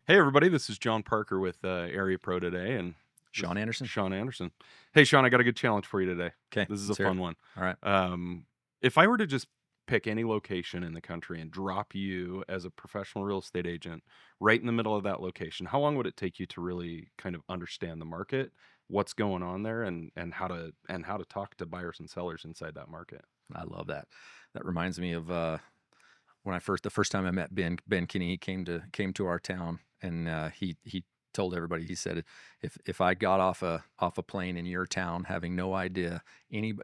Hey everybody, this is John Parker with AreaPro today, and this Shawn is Anderson? Shawn Anderson. Hey Shawn, I got a good challenge for you today. Okay, This is a let's hear it. fun one. All right. Um, if I were to just pick any location in the country and drop you as a professional real estate agent right in the middle of that location, how long would it take you to really kind of understand the market, what's going on there, and how to talk to buyers and sellers inside that market? I love that. That reminds me of when the first time I met Ben Kinney. He came to our town, and he told everybody. He said, if I got off a plane in your town, having no idea,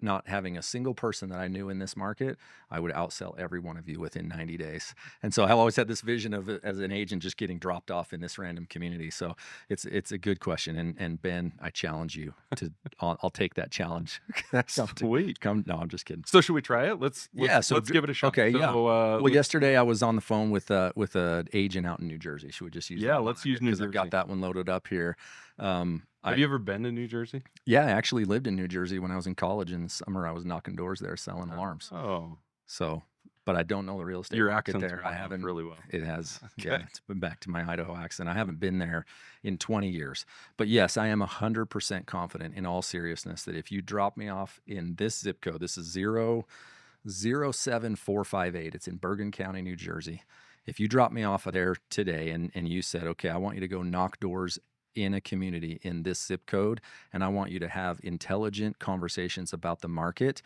not having a single person that I knew in this market, I would outsell every one of you within 90 days. And so I always had this vision of it as an agent just getting dropped off in this random community. So it's a good question. And Ben, I challenge you to. I'll take that challenge. Sweet. Come. No, I'm just kidding. So should we try it? Let's Yeah. let's So let's give it a shot. okay. Yeah. So Well, yesterday I was on the phone with an agent out in New Jersey. Should we just use yeah, that one let's use New because I've Jersey. got that one loaded up here. Have I you ever been to New Jersey? Yeah, I actually lived in New Jersey when I was in college. In the summer, I was knocking doors there selling alarms. Oh, So, but I don't know the real estate your market accent's there. I worn off haven't. really well. It has. Yeah, Okay. it's been back to my Idaho accent. I haven't been there in 20 years. But yes, I am 100% confident in all seriousness that if you drop me off in this zip code, this is 07458. It's in Bergen County, New Jersey. If you drop me off of there today and you said, okay, I want you to go knock doors in a community in this zip code, and I want you to have intelligent conversations about the market.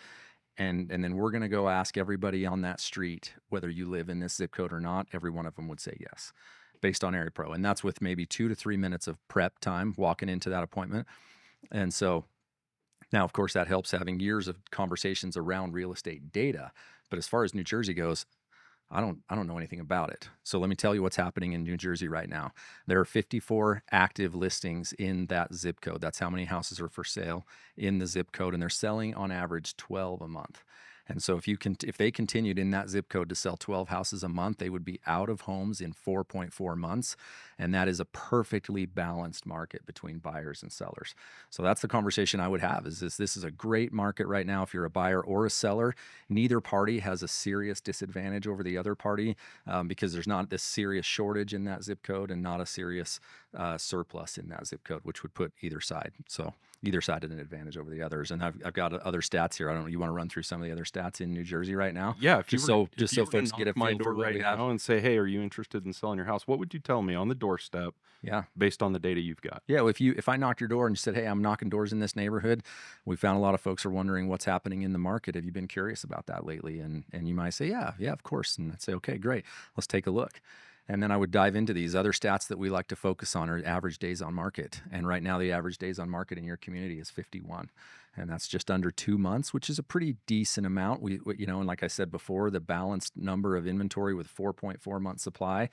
And then we're going to go ask everybody on that street whether you live in this zip code or not. Every one of them would say yes, based on AreaPro. And that's with maybe 2 to 3 minutes of prep time walking into that appointment. And so now, of course, that helps having years of conversations around real estate data. But as far as New Jersey goes, I don't know anything about it. So let me tell you what's happening in New Jersey right now. There are 54 active listings in that zip code. That's how many houses are for sale in the zip code, and they're selling on average 12 a month. And so if they continued in that zip code to sell 12 houses a month, they would be out of homes in 4.4 months, and that is a perfectly balanced market between buyers and sellers. So that's the conversation I would have is this is a great market right now if you're a buyer or a seller. Neither party has a serious disadvantage over the other party because there's not this serious shortage in that zip code and not a serious surplus in that zip code, which would put either side. So either side at an advantage over the others. And I've got other stats here. I don't know. You want to run through some of the other stats in New Jersey right now? Yeah, if you Just were to, so if just you so were to folks get knock a my feel door for what right we have. now and say, "Hey, are you interested in selling your house?" What would you tell me on the doorstep Yeah. based on the data you've got? Yeah, well, if I knocked your door and you said, "Hey, I'm knocking doors in this neighborhood," we found a lot of folks are wondering what's happening in the market. Have you been curious about that lately? And you might say, "Yeah, of course." And I'd say, "Okay, great. Let's take a look." And then I would dive into these other stats that we like to focus on are average days on market. And right now, the average days on market in your community is 51, and that's just under 2 months, which is a pretty decent amount. And like I said before, the balanced number of inventory with 4.4 month supply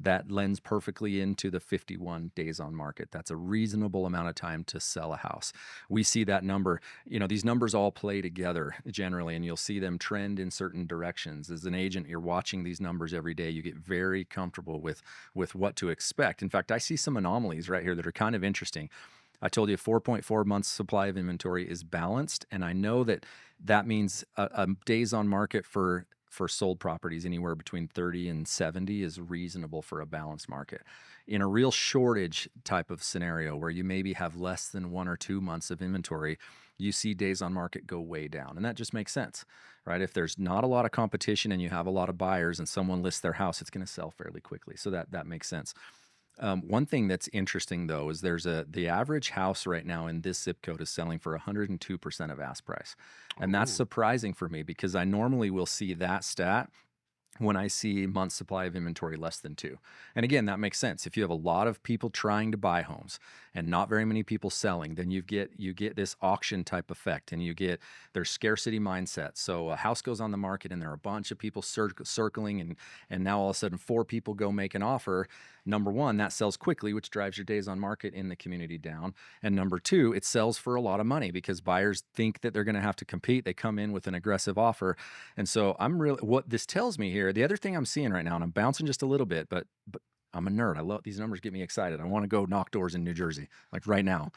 that lends perfectly into the 51 days on market. That's a reasonable amount of time to sell a house. We see that number, these numbers all play together generally, and you'll see them trend in certain directions. As an agent, you're watching these numbers every day. You get very comfortable with what to expect. In fact, I see some anomalies right here that are kind of interesting. I told you 4.4 months supply of inventory is balanced, and I know that means a days on market for sold properties anywhere between 30 and 70 is reasonable for a balanced market. In a real shortage type of scenario where you maybe have less than 1 or 2 months of inventory, you see days on market go way down. And that just makes sense, right? If there's not a lot of competition and you have a lot of buyers and someone lists their house, it's going to sell fairly quickly. So that makes sense. One thing that's interesting though is the average house right now in this zip code is selling for 102% of ask price. And that's Oh, surprising for me because I normally will see that stat when I see month supply of inventory less than 2. And again, that makes sense. If you have a lot of people trying to buy homes and not very many people selling, then you get this auction type effect, and there's scarcity mindset. So a house goes on the market and there are a bunch of people circling, and now all of a sudden 4 people go make an offer. Number one, that sells quickly, which drives your days on market in the community down. And number two, it sells for a lot of money because buyers think that they're going to have to compete. They come in with an aggressive offer. And so what this tells me here, the other thing I'm seeing right now, and I'm bouncing just a little bit, but I'm a nerd. I love these numbers, get me excited. I want to go knock doors in New Jersey, like right now.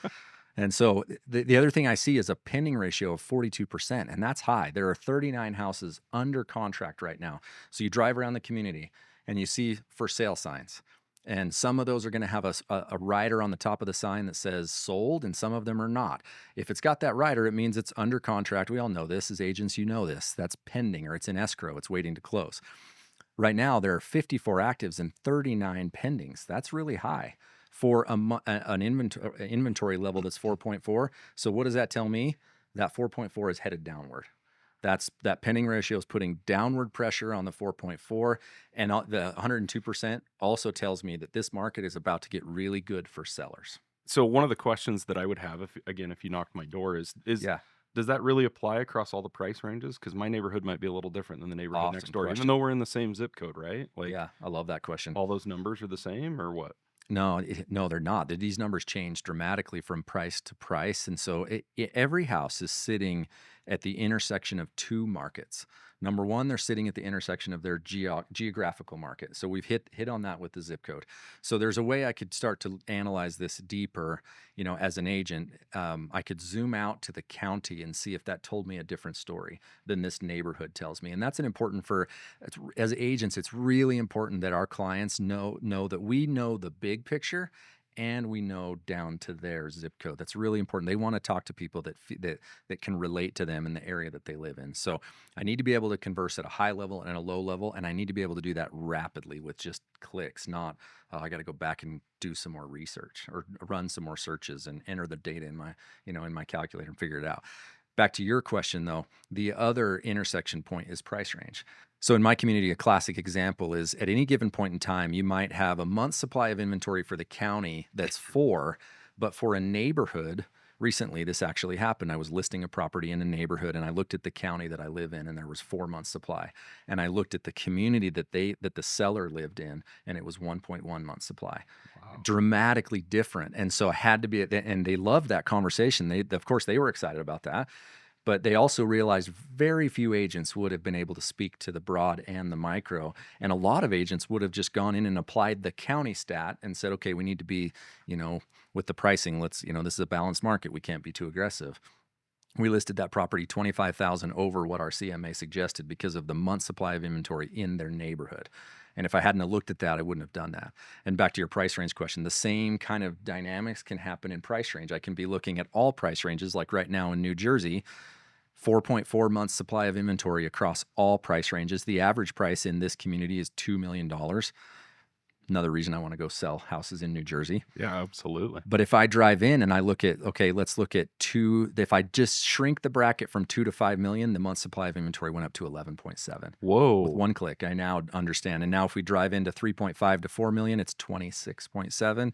And so the other thing I see is a pending ratio of 42%, and that's high. There are 39 houses under contract right now. So you drive around the community and you see for sale signs. And some of those are going to have a rider on the top of the sign that says sold, and some of them are not. If it's got that rider, it means it's under contract. We all know this as agents, you know this. That's pending, or it's in escrow, it's waiting to close. Right now, there are 54 actives and 39 pendings. That's really high for an inventory level that's 4.4. So what does that tell me? That 4.4 is headed downward. That pending ratio is putting downward pressure on the 4.4, and the 102% also tells me that this market is about to get really good for sellers. So one of the questions that I would have, if you knocked my door, is Yeah, does that really apply across all the price ranges? Because my neighborhood might be a little different than the neighborhood next awesome door, even question. though we're in the same zip code, right? Like Yeah, I love that question. all those numbers are the same, or what? No, no, they're not. These numbers change dramatically from price to price, and so every house is sitting at the intersection of two markets. Number one, they're sitting at the intersection of their geographical market. So we've hit on that with the zip code. So there's a way I could start to analyze this deeper. As an agent, I could zoom out to the county and see if that told me a different story than this neighborhood tells me. And that's an important as agents, it's really important that our clients know that we know the big picture and we know down to their zip code. That's really important. They want to talk to people that can relate to them in the area that they live in. So I need to be able to converse at a high level and a low level, and I need to be able to do that rapidly with just clicks, not I got to go back and do some more research or run some more searches and enter the data in my calculator and figure it out. Back to your question, though, the other intersection point is price range. So in my community, a classic example is at any given point in time, you might have a month's supply of inventory for the county that's 4, but for a neighborhood, recently this actually happened. I was listing a property in a neighborhood and I looked at the county that I live in and there was 4 months supply. And I looked at the community that the seller lived in and it was 1.1 months supply. Wow. Dramatically different. And so I had to be, and they loved that conversation. Of course, they were excited about that. But they also realized very few agents would have been able to speak to the broad and the micro. And a lot of agents would have just gone in and applied the county stat and said, okay, we need to be, with the pricing, this is a balanced market. We can't be too aggressive. We listed that property 25,000 over what our CMA suggested because of the month supply of inventory in their neighborhood. And if I hadn't have looked at that, I wouldn't have done that. And back to your price range question, the same kind of dynamics can happen in price range. I can be looking at all price ranges, like right now in New Jersey, 4.4 months supply of inventory across all price ranges. The average price in this community is $2 million. Another reason I want to go sell houses in New Jersey. Yeah, absolutely. But if I drive in and I look at, okay, let's look at if I just shrink the bracket from 2 to 5 million, the month supply of inventory went up to 11.7. Whoa. With one click, I now understand. And now if we drive into 3.5 to 4 million, it's 26.7.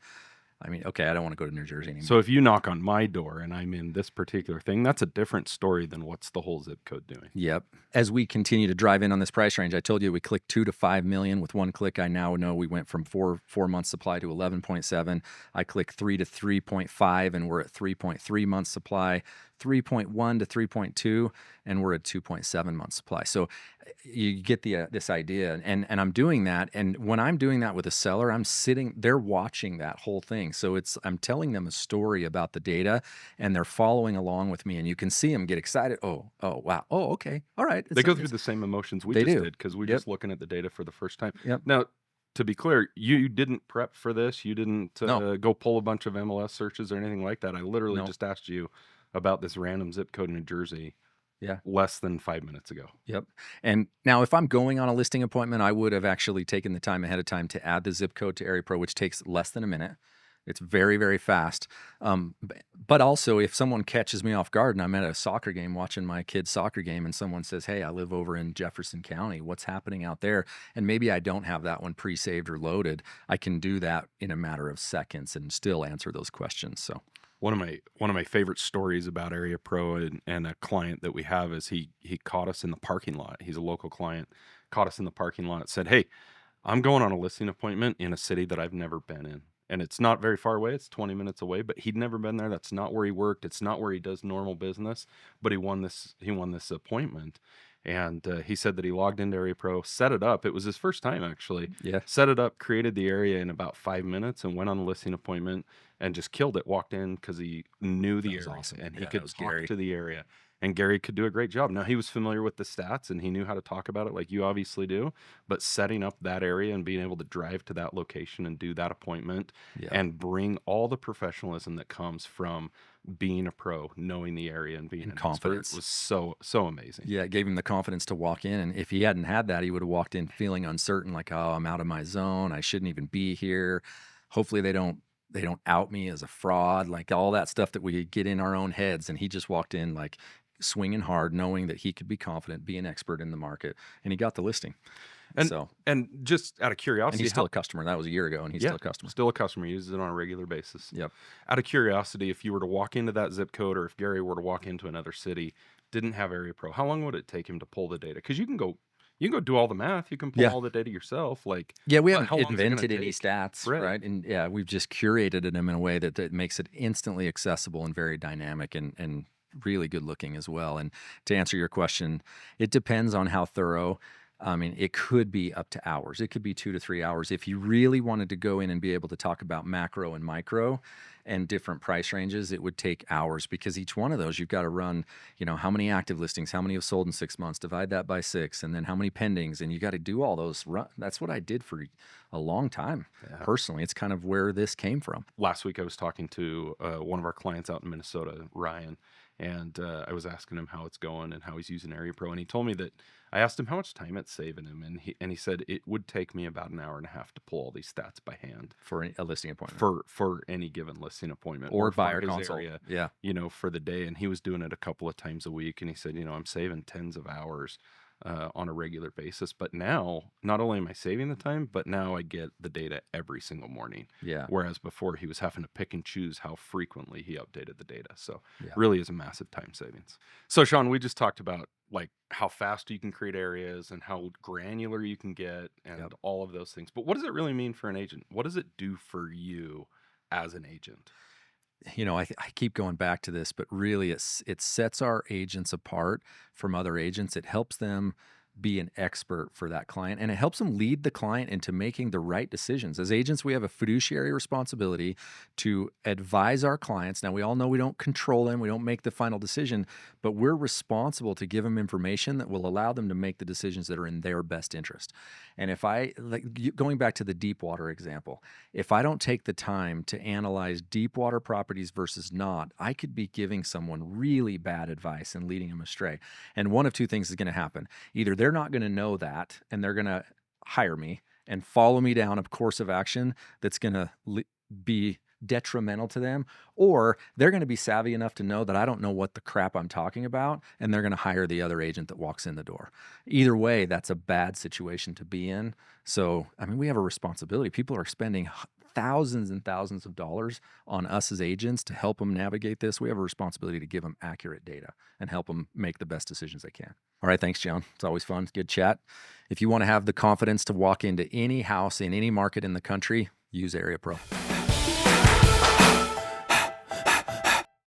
I mean, okay, I don't want to go to New Jersey anymore. So if you knock on my door and I'm in this particular thing, that's a different story than what's the whole zip code doing. Yep. As we continue to drive in on this price range, I told you we clicked 2 to 5 million. With one click, I now know we went from 4 months supply to 11.7. I click 3 to 3.5 and we're at 3.3 months supply, 3.1 to 3.2, and we're at 2.7 months supply. So you get this idea, and I'm doing that. And when I'm doing that with a seller, they're watching that whole thing. So I'm telling them a story about the data, and they're following along with me. And you can see them get excited. Oh, wow. Oh, okay. All right. They go through the same emotions we just did because we're just looking at the data for the first time. Yep. Now, to be clear, you didn't prep for this. You didn't go pull a bunch of MLS searches or anything like that. I literally just asked you about this random zip code in New Jersey. Yeah. Less than 5 minutes ago. Yep. And now if I'm going on a listing appointment, I would have actually taken the time ahead of time to add the zip code to AreaPro, which takes less than a minute. It's very, very fast. But also if someone catches me off guard and I'm at a soccer game watching my kid's soccer game and someone says, hey, I live over in Jefferson County, what's happening out there? And maybe I don't have that one pre-saved or loaded. I can do that in a matter of seconds and still answer those questions. So one of my favorite stories about AreaPro and a client that we have is he caught us in the parking lot. He's a local client, caught us in the parking lot, said, hey, I'm going on a listing appointment in a city that I've never been in. And it's not very far away. It's 20 minutes away, but he'd never been there. That's not where he worked. It's not where he does normal business, but he won this appointment. And he said that he logged into AreaPro, set it up. It was his first time, actually. Yeah. Set it up, created the area in about 5 minutes and went on a listing appointment and just killed it. Walked in because he knew the area awesome. and he Yeah, could that was talk Gary. to the area. and Gary could do a great job. Now he was familiar with the stats and he knew how to talk about it like you obviously do, but setting up that area and being able to drive to that location and do that appointment Yeah. and bring all the professionalism that comes from being a pro, knowing the area and being And an expert confidence. was so amazing. Yeah, it gave him the confidence to walk in, and if he hadn't had that, he would have walked in feeling uncertain, like, "Oh, I'm out of my zone. I shouldn't even be here. Hopefully they don't out me as a fraud," like all that stuff that we get in our own heads. And he just walked in like swinging hard, knowing that he could be confident, be an expert in the market, and he got the listing. And So, and just out of and curiosity, he's still a customer. That was a year ago, and he's yeah, still a customer. still a customer, uses it on a regular basis. Yep. Out of curiosity, if you were to walk into that zip code or if Gary were to walk into another city, didn't have Area Pro, how long would it take him to pull the data? Because you can go do all the math, you can pull Yeah. all the data yourself. Like, Yeah, we but haven't how long is it gonna invented any take? stats, Right. right? And yeah, we've just curated them in a way that makes it instantly accessible and very dynamic and really good looking as well. And to answer your question, it depends on how thorough. I mean, it could be up to hours. It could be 2 to 3 hours. If you really wanted to go in and be able to talk about macro and micro and different price ranges, it would take hours because each one of those you've got to run, how many active listings, how many have sold in 6 months, divide that by six, and then how many pendings. And you got to do all those. That's what I did for a long time Yeah. personally. It's kind of where this came from. Last week I was talking to one of our clients out in Minnesota, Ryan, and I was asking him how it's going and how he's using Area Pro, and he told me that I asked him how much time it's saving him, and he said it would take me about an hour and a half to pull all these stats by hand For a listing appointment for any given listing appointment or for buyer his consult. area, Yeah. for the day. And he was doing it a couple of times a week, and he said, I'm saving tens of hours on a regular basis. But now, not only am I saving the time, but now I get the data every single morning. Yeah. Whereas before he was having to pick and choose how frequently he updated the data. So Yeah. really is a massive time savings. So Shawn, we just talked about like how fast you can create areas and how granular you can get and Yep. all of those things. But what does it really mean for an agent? What does it do for you as an agent? I keep going back to this, but really it sets our agents apart from other agents. It helps them be an expert for that client, and it helps them lead the client into making the right decisions. As agents, we have a fiduciary responsibility to advise our clients. Now, we all know we don't control them, we don't make the final decision, but we're responsible to give them information that will allow them to make the decisions that are in their best interest. And going back to the deep water example, if I don't take the time to analyze deep water properties versus not, I could be giving someone really bad advice and leading them astray. And one of two things is going to happen. Either they're not going to know that and they're going to hire me and follow me down a course of action that's going to be detrimental to them, or they're going to be savvy enough to know that I don't know what the crap I'm talking about, and they're going to hire the other agent that walks in the door. Either way, that's a bad situation to be in. So, I mean, we have a responsibility. People are spending thousands and thousands of dollars on us as agents to help them navigate this. We have a responsibility to give them accurate data and help them make the best decisions they can. All right, thanks, John. It's always fun. Good chat. If you want to have the confidence to walk into any house in any market in the country, use AreaPro.